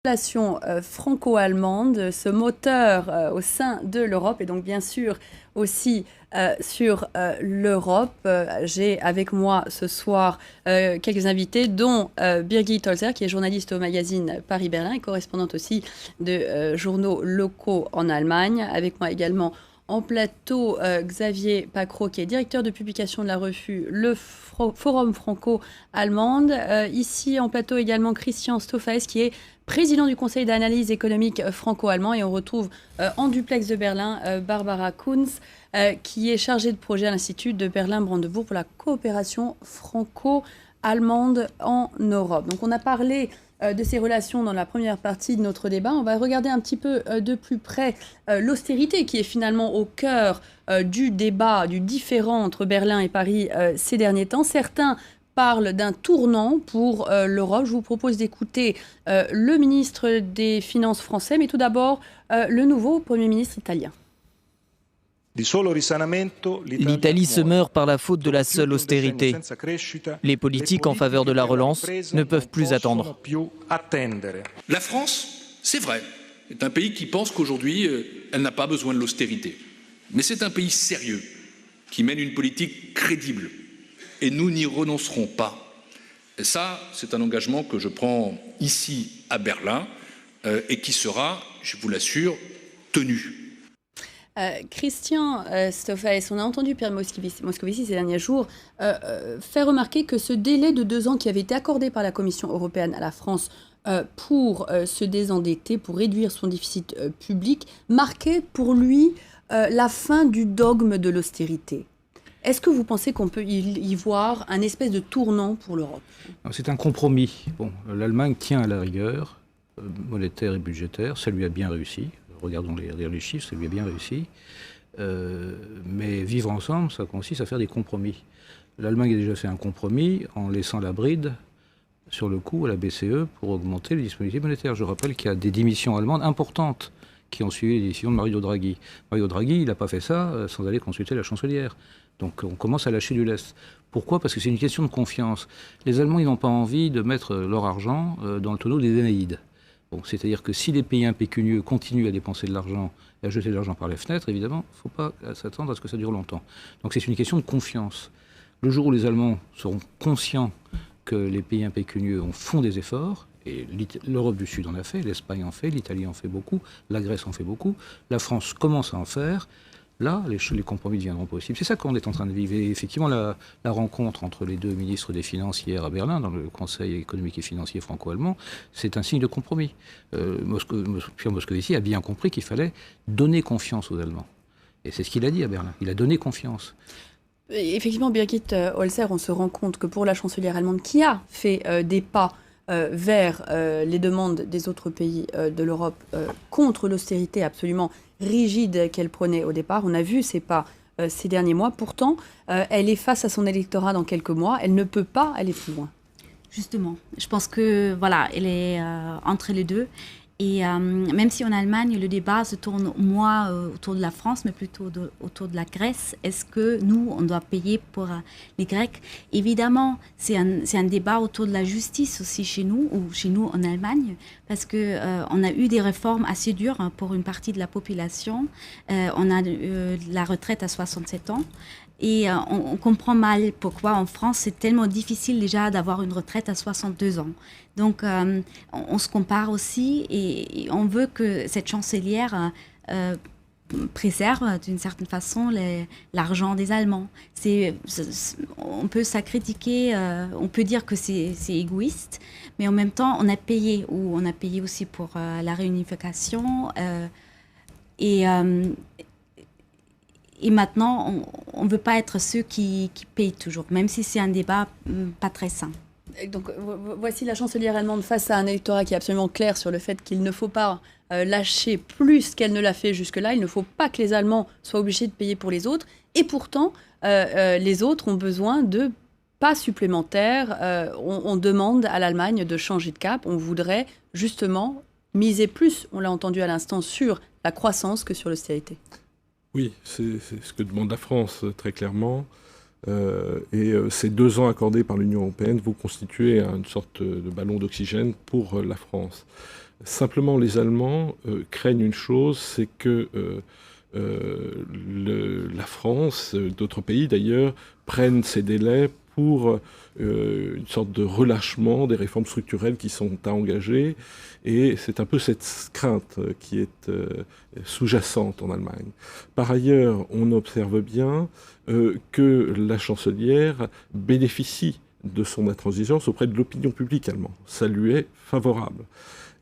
Relation franco-allemande, ce moteur au sein de l'Europe et donc bien sûr aussi sur l'Europe. J'ai avec moi ce soir quelques invités dont Birgit Holzer qui est journaliste au magazine Paris-Berlin et correspondante aussi de journaux locaux en Allemagne. Avec moi également en plateau, Xavier Pacro, qui est directeur de publication de la revue Le Forum franco-allemande. Ici en plateau également Christian Stoffaes, qui est président du Conseil d'analyse économique franco-allemand. Et on retrouve en duplex de Berlin Barbara Kunz, qui est chargée de projet à l'Institut de Berlin-Brandebourg pour la coopération franco-allemande en Europe. Donc on a parlé de ces relations dans la première partie de notre débat. On va regarder un petit peu de plus près l'austérité qui est finalement au cœur du débat, du différend entre Berlin et Paris ces derniers temps. Certains parle d'un tournant pour l'Europe. Je vous propose d'écouter le ministre des Finances français, mais tout d'abord le nouveau Premier ministre italien. L'Italie se meurt par la faute de la seule austérité. Les politiques en faveur de la relance ne peuvent plus attendre. La France, c'est vrai, est un pays qui pense qu'aujourd'hui, elle n'a pas besoin de l'austérité. Mais c'est un pays sérieux, qui mène une politique crédible. Et nous n'y renoncerons pas. Et ça, c'est un engagement que je prends ici à Berlin et qui sera, je vous l'assure, tenu. Christian Stoffaes, on a entendu Pierre Moscovici ces derniers jours faire remarquer que ce délai de 2 ans qui avait été accordé par la Commission européenne à la France pour se désendetter, pour réduire son déficit public, marquait pour lui la fin du dogme de l'austérité. Est-ce que vous pensez qu'on peut y voir un espèce de tournant pour l'Europe ? C'est un compromis. Bon, l'Allemagne tient à la rigueur monétaire et budgétaire, ça lui a bien réussi. Regardons les chiffres, ça lui a bien réussi. Mais vivre ensemble, ça consiste à faire des compromis. L'Allemagne a déjà fait un compromis en laissant la bride sur le coup à la BCE pour augmenter les disponibilités monétaires. Je rappelle qu'il y a des démissions allemandes importantes qui ont suivi les décisions de Mario Draghi. Mario Draghi, il n'a pas fait ça sans aller consulter la chancelière. Donc on commence à lâcher du lest. Pourquoi ? Parce que c'est une question de confiance. Les Allemands, ils n'ont pas envie de mettre leur argent dans le tonneau des Danaïdes. Bon, c'est-à-dire que si les pays impécunieux continuent à dépenser de l'argent et à jeter de l'argent par les fenêtres, évidemment, il ne faut pas s'attendre à ce que ça dure longtemps. Donc c'est une question de confiance. Le jour où les Allemands seront conscients que les pays impécunieux font des efforts, et l'Europe du Sud en a fait, l'Espagne en fait, l'Italie en fait beaucoup, la Grèce en fait beaucoup, la France commence à en faire. Là, les compromis deviendront possibles. C'est ça qu'on est en train de vivre. Et effectivement, la rencontre entre les deux ministres des Finances hier à Berlin, dans le Conseil économique et financier franco-allemand, c'est un signe de compromis. Pierre Moscovici a bien compris qu'il fallait donner confiance aux Allemands. Et c'est ce qu'il a dit à Berlin. Il a donné confiance. Effectivement, Birgit Holzer, on se rend compte que pour la chancelière allemande qui a fait des pas vers les demandes des autres pays de l'Europe contre l'austérité absolument rigide qu'elle prenait au départ. On a vu ces pas ces derniers mois. Pourtant, elle est face à son électorat dans quelques mois. Elle ne peut pas aller plus loin. Justement, je pense que voilà, elle est entre les deux. Et même si en Allemagne, le débat se tourne moins autour de la France, mais plutôt autour de la Grèce, est-ce que nous, on doit payer pour les Grecs ? Évidemment, c'est un débat autour de la justice aussi chez nous, ou chez nous en Allemagne, parce qu'on a eu des réformes assez dures pour une partie de la population. On a la retraite à 67 ans. Et on comprend mal pourquoi en France c'est tellement difficile déjà d'avoir une retraite à 62 ans. Donc on se compare aussi et on veut que cette chancelière préserve d'une certaine façon l'argent des Allemands. On peut ça critiquer, on peut dire que c'est égoïste, mais en même temps on a payé aussi pour la réunification et maintenant, on ne veut pas être ceux qui payent toujours, même si c'est un débat pas très sain. Donc, voici la chancelière allemande face à un électorat qui est absolument clair sur le fait qu'il ne faut pas lâcher plus qu'elle ne l'a fait jusque-là. Il ne faut pas que les Allemands soient obligés de payer pour les autres. Et pourtant, les autres ont besoin de pas supplémentaires. On demande à l'Allemagne de changer de cap. On voudrait justement miser plus, on l'a entendu à l'instant, sur la croissance que sur l'austérité. Oui, c'est ce que demande la France, très clairement. Ces 2 ans accordés par l'Union européenne vont constituer une sorte de ballon d'oxygène pour la France. Simplement, les Allemands craignent une chose, c'est que la France, d'autres pays d'ailleurs, prennent ces délais pour une sorte de relâchement des réformes structurelles qui sont à engager. Et c'est un peu cette crainte qui est sous-jacente en Allemagne. Par ailleurs, on observe bien que la chancelière bénéficie de son intransigeance auprès de l'opinion publique allemande. Ça lui est favorable.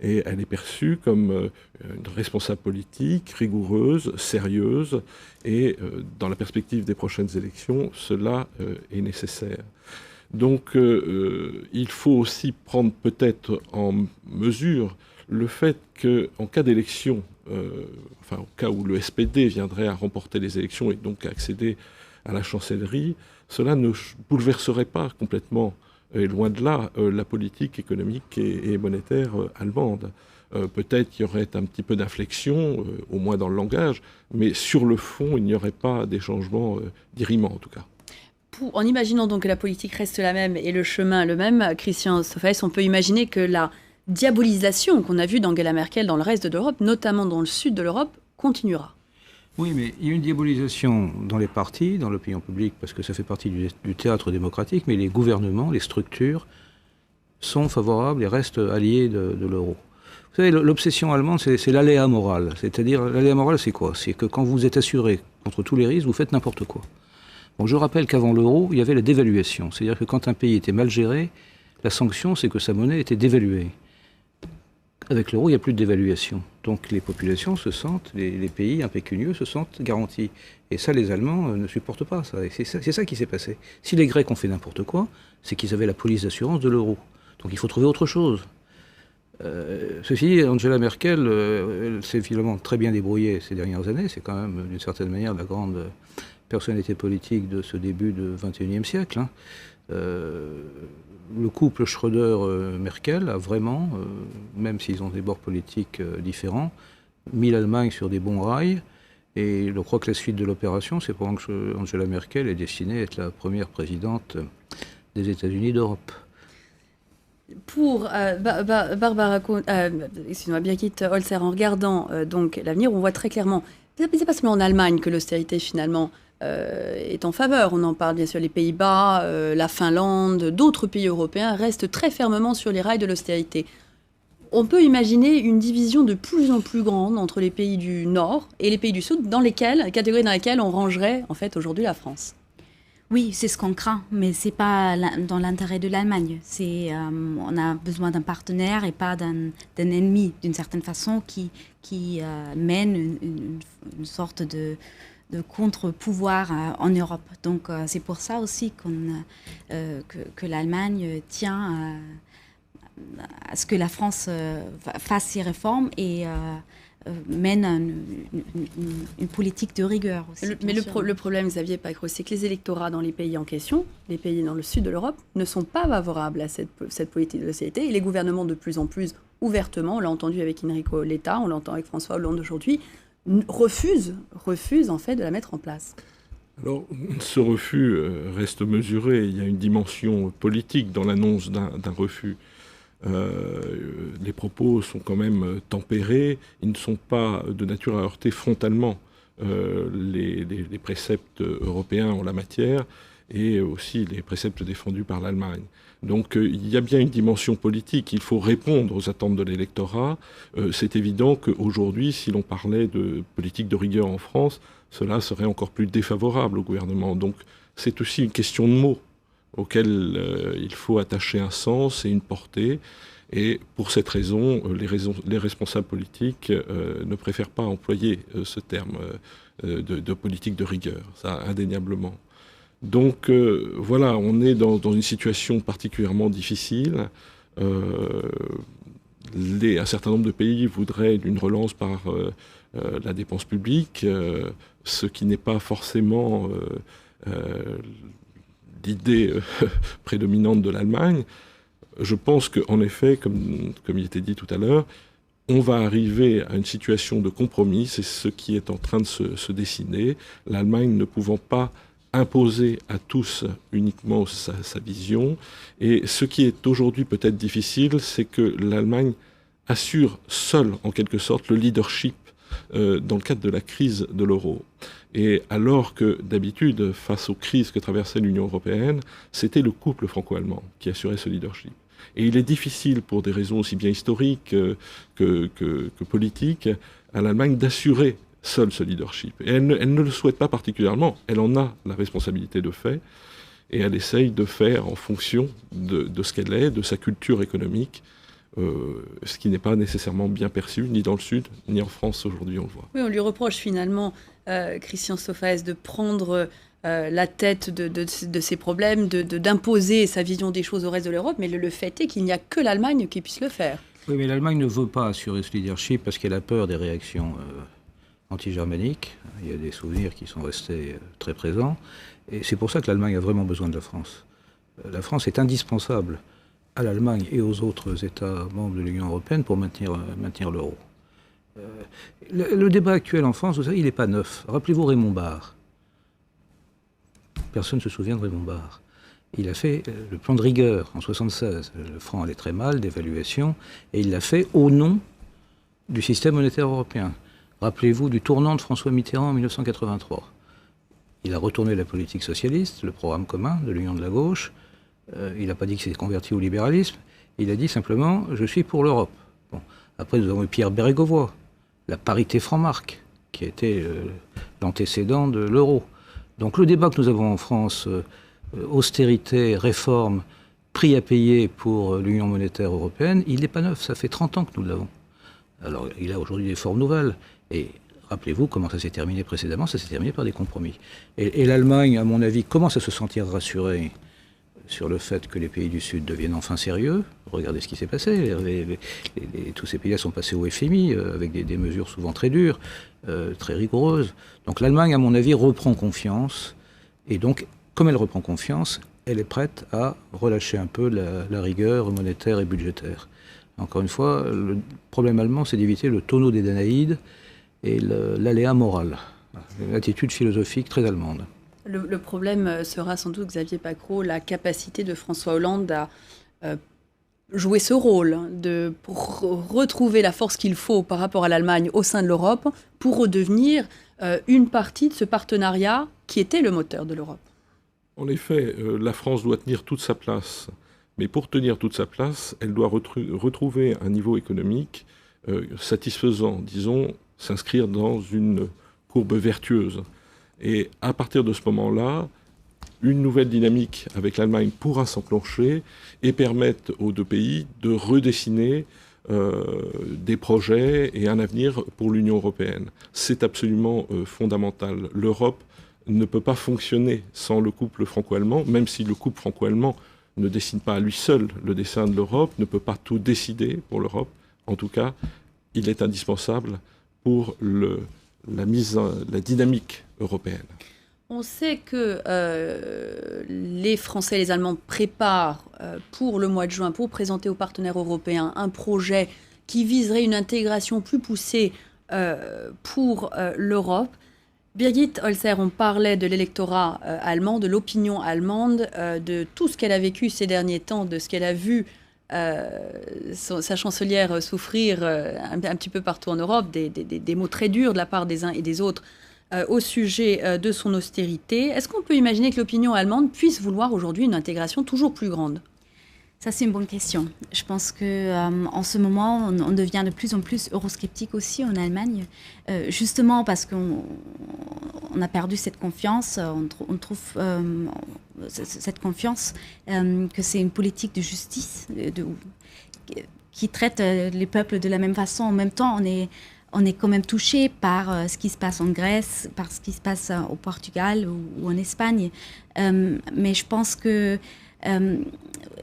Et elle est perçue comme une responsable politique, rigoureuse, sérieuse, et dans la perspective des prochaines élections, cela est nécessaire. Donc il faut aussi prendre peut-être en mesure le fait qu'en cas d'élection, au cas où le SPD viendrait à remporter les élections et donc à accéder à la chancellerie, cela ne bouleverserait pas complètement, et loin de là, la politique économique et monétaire allemande. Peut-être qu'il y aurait un petit peu d'inflexion, au moins dans le langage, mais sur le fond, il n'y aurait pas des changements dirimants en tout cas. En imaginant donc que la politique reste la même et le chemin le même, Christian Stophaez, on peut imaginer que la diabolisation qu'on a vue d'Angela Merkel dans le reste de l'Europe, notamment dans le sud de l'Europe, continuera. Oui, mais il y a une diabolisation dans les partis, dans l'opinion publique, parce que ça fait partie du théâtre démocratique, mais les gouvernements, les structures sont favorables et restent alliés de l'euro. Vous savez, l'obsession allemande, c'est l'aléa moral. C'est-à-dire, l'aléa moral, c'est quoi? C'est que quand vous êtes assuré contre tous les risques, vous faites n'importe quoi. Bon, je rappelle qu'avant l'euro, il y avait la dévaluation. C'est-à-dire que quand un pays était mal géré, la sanction, c'est que sa monnaie était dévaluée. Avec l'euro, il n'y a plus de dévaluation. Donc les populations se sentent, les pays impécunieux se sentent garantis. Et ça, les Allemands ne supportent pas. C'est ça qui s'est passé. Si les Grecs ont fait n'importe quoi, c'est qu'ils avaient la police d'assurance de l'euro. Donc il faut trouver autre chose. Ceci dit, Angela Merkel, elle s'est finalement très bien débrouillée ces dernières années. C'est quand même, d'une certaine manière, la grande personnalité politique de ce début du XXIe siècle. Le couple Schröder-Merkel a vraiment, même s'ils ont des bords politiques différents, mis l'Allemagne sur des bons rails. Et je crois que la suite de l'opération, c'est pour Angela Merkel est destinée à être la première présidente des États-Unis d'Europe. Pour Barbara Birgit Holzer, en regardant donc l'avenir, on voit très clairement, c'est pas seulement en Allemagne que l'austérité finalement est en faveur. On en parle bien sûr, les Pays-Bas, la Finlande, d'autres pays européens restent très fermement sur les rails de l'austérité. On peut imaginer une division de plus en plus grande entre les pays du Nord et les pays du Sud, catégories dans lesquelles on rangerait en fait aujourd'hui la France. Oui, c'est ce qu'on craint, mais c'est pas dans l'intérêt de l'Allemagne. On a besoin d'un partenaire et pas d'un ennemi, d'une certaine façon, qui mène une sorte de contre-pouvoir en Europe. Donc c'est pour ça aussi que l'Allemagne tient à ce que la France fasse ses réformes et mène une politique de rigueur aussi. Le problème, Xavier Pacros, c'est que les électorats dans les pays en question, les pays dans le sud de l'Europe, ne sont pas favorables à cette politique de l'austérité. Et les gouvernements, de plus en plus ouvertement, on l'a entendu avec Enrico Letta, on l'entend avec François Hollande aujourd'hui, refusent en fait de la mettre en place. Alors, ce refus reste mesuré. Il y a une dimension politique dans l'annonce d'un refus. Les propos sont quand même tempérés. Ils ne sont pas de nature à heurter frontalement les préceptes européens en la matière et aussi les préceptes défendus par l'Allemagne. Donc il y a bien une dimension politique, il faut répondre aux attentes de l'électorat. C'est évident qu'aujourd'hui, si l'on parlait de politique de rigueur en France, cela serait encore plus défavorable au gouvernement. Donc c'est aussi une question de mots auquel il faut attacher un sens et une portée. Et pour cette raison, les responsables politiques ne préfèrent pas employer ce terme de politique de rigueur, ça indéniablement. Donc voilà, on est dans une situation particulièrement difficile. Un certain nombre de pays voudraient une relance par la dépense publique, ce qui n'est pas forcément l'idée prédominante de l'Allemagne. Je pense qu'en effet, comme il était dit tout à l'heure, on va arriver à une situation de compromis. C'est ce qui est en train de se dessiner. L'Allemagne ne pouvant pas imposer à tous uniquement sa vision. Et ce qui est aujourd'hui peut-être difficile, c'est que l'Allemagne assure seule, en quelque sorte, le leadership dans le cadre de la crise de l'euro. Et alors que d'habitude, face aux crises que traversait l'Union européenne, c'était le couple franco-allemand qui assurait ce leadership. Et il est difficile, pour des raisons aussi bien historiques que politiques, à l'Allemagne d'assurer seule ce leadership. Et elle ne le souhaite pas particulièrement, elle en a la responsabilité de fait, et elle essaye de faire en fonction de ce qu'elle est, de sa culture économique, ce qui n'est pas nécessairement bien perçu, ni dans le Sud, ni en France aujourd'hui, on le voit. Oui, on lui reproche finalement, Christian Stophaez, de prendre la tête de ses problèmes, d'imposer sa vision des choses au reste de l'Europe, mais le fait est qu'il n'y a que l'Allemagne qui puisse le faire. Oui, mais l'Allemagne ne veut pas assurer ce leadership parce qu'elle a peur des réactions anti-germaniques. Il y a des souvenirs qui sont restés très présents. Et c'est pour ça que l'Allemagne a vraiment besoin de la France. La France est indispensable à l'Allemagne et aux autres États membres de l'Union européenne pour maintenir l'euro. Le débat actuel en France, vous savez, il n'est pas neuf. Rappelez-vous Raymond Barre. Personne ne se souvient de Raymond Barre. Il a fait le plan de rigueur en 1976. Le franc allait très mal, d'évaluation, et il l'a fait au nom du système monétaire européen. Rappelez-vous du tournant de François Mitterrand en 1983. Il a retourné la politique socialiste, le programme commun de l'Union de la gauche. Il n'a pas dit qu'il s'est converti au libéralisme. Il a dit simplement « je suis pour l'Europe ». Bon. Après, nous avons eu Pierre Bérégovoy, la parité franc-marque, qui a été l'antécédent de l'euro. Donc le débat que nous avons en France, austérité, réforme, prix à payer pour l'Union monétaire européenne, il n'est pas neuf, ça fait 30 ans que nous l'avons. Alors il a aujourd'hui des formes nouvelles. Et rappelez-vous comment ça s'est terminé précédemment, ça s'est terminé par des compromis. Et l'Allemagne, à mon avis, commence à se sentir rassurée sur le fait que les pays du Sud deviennent enfin sérieux. Regardez ce qui s'est passé. Tous ces pays-là sont passés au FMI avec des mesures souvent très dures, très rigoureuses. Donc l'Allemagne, à mon avis, reprend confiance. Et donc, comme elle reprend confiance, elle est prête à relâcher un peu la rigueur monétaire et budgétaire. Encore une fois, le problème allemand, c'est d'éviter le tonneau des Danaïdes et l'aléa moral. Une attitude philosophique très allemande. Le problème sera sans doute, Xavier Pacrot, la capacité de François Hollande à jouer ce rôle, pour retrouver la force qu'il faut par rapport à l'Allemagne au sein de l'Europe, pour redevenir une partie de ce partenariat qui était le moteur de l'Europe. En effet, la France doit tenir toute sa place. Mais pour tenir toute sa place, elle doit retrouver un niveau économique satisfaisant, disons, s'inscrire dans une courbe vertueuse. Et à partir de ce moment-là, une nouvelle dynamique avec l'Allemagne pourra s'enclencher et permettre aux deux pays de redessiner des projets et un avenir pour l'Union européenne. C'est absolument fondamental. L'Europe ne peut pas fonctionner sans le couple franco-allemand, même si le couple franco-allemand ne dessine pas à lui seul le dessin de l'Europe, ne peut pas tout décider pour l'Europe. En tout cas, il est indispensable pour la dynamique européenne. On sait que les Français et les Allemands préparent pour le mois de juin, pour présenter aux partenaires européens un projet qui viserait une intégration plus poussée pour l'Europe. Birgit Holzer, on parlait de l'électorat allemand, de l'opinion allemande, de tout ce qu'elle a vécu ces derniers temps, de ce qu'elle a vu sa chancelière souffrir un petit peu partout en Europe, des mots très durs de la part des uns et des autres au sujet de son austérité. Est-ce qu'on peut imaginer que l'opinion allemande puisse vouloir aujourd'hui une intégration toujours plus grande ? Ça, c'est une bonne question. Je pense qu'en ce moment, on devient de plus en plus eurosceptique aussi en Allemagne, justement parce qu'on a perdu cette confiance. On trouve cette confiance que c'est une politique de justice qui traite les peuples de la même façon. En même temps, on est quand même touché par ce qui se passe en Grèce, par ce qui se passe au Portugal ou en Espagne. Mais je pense que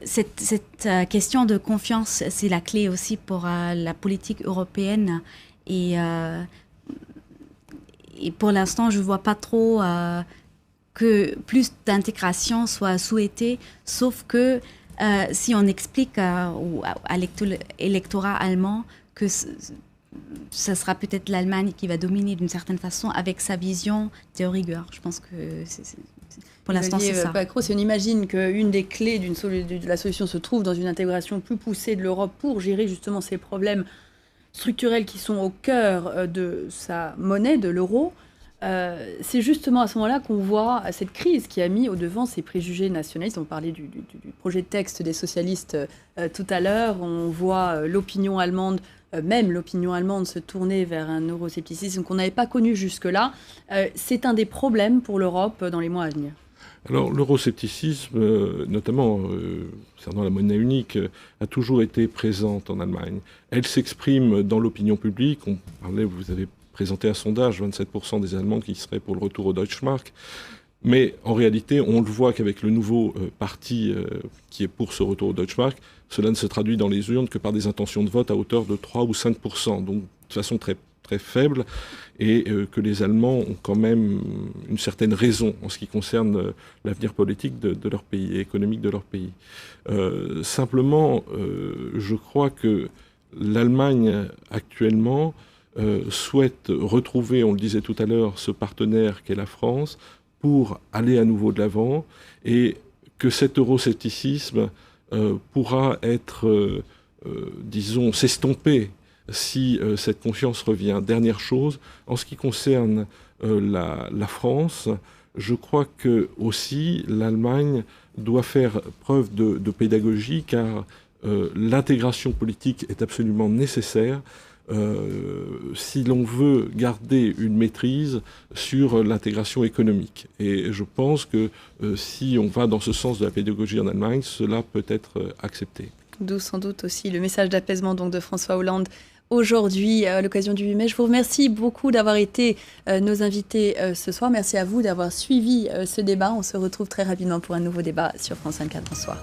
cette question de confiance, c'est la clé aussi pour la politique européenne. Et pour l'instant, je ne vois pas trop que plus d'intégration soit souhaitée, sauf que si on explique à l'électorat allemand que ça sera peut-être l'Allemagne qui va dominer d'une certaine façon avec sa vision de rigueur. Je pense que Pour l'instant, c'est ça. Pacros, on imagine qu'une des clés de la solution se trouve dans une intégration plus poussée de l'Europe pour gérer justement ces problèmes structurels qui sont au cœur de sa monnaie, de l'euro. C'est justement à ce moment-là qu'on voit cette crise qui a mis au devant ces préjugés nationalistes. On parlait du projet de texte des socialistes tout à l'heure. On voit l'opinion allemande, même l'opinion allemande, se tourner vers un euroscepticisme qu'on n'avait pas connu jusque-là. C'est un des problèmes pour l'Europe dans les mois à venir. Alors l'euroscepticisme, notamment concernant la monnaie unique, a toujours été présente en Allemagne. Elle s'exprime dans l'opinion publique. On parlait, vous avez présenté un sondage, 27% des Allemands qui seraient pour le retour au Deutschmark. Mais en réalité, on le voit qu'avec le nouveau parti qui est pour ce retour au Deutschmark, cela ne se traduit dans les urnes que par des intentions de vote à hauteur de 3 ou 5%, donc de façon très, très faible, et que les Allemands ont quand même une certaine raison en ce qui concerne l'avenir politique de leur pays et économique de leur pays. Simplement, je crois que l'Allemagne actuellement souhaite retrouver, on le disait tout à l'heure, ce partenaire qu'est la France pour aller à nouveau de l'avant, et que cet euroscepticisme pourra être, disons, s'estomper si cette confiance revient. Dernière chose, en ce qui concerne la France, je crois que aussi l'Allemagne doit faire preuve de pédagogie, car l'intégration politique est absolument nécessaire si l'on veut garder une maîtrise sur l'intégration économique. Et je pense que si on va dans ce sens de la pédagogie en Allemagne, cela peut être accepté. D'où sans doute aussi le message d'apaisement donc, de François Hollande aujourd'hui, à l'occasion du 8 mai. Je vous remercie beaucoup d'avoir été nos invités ce soir. Merci à vous d'avoir suivi ce débat. On se retrouve très rapidement pour un nouveau débat sur France 24. Bonsoir.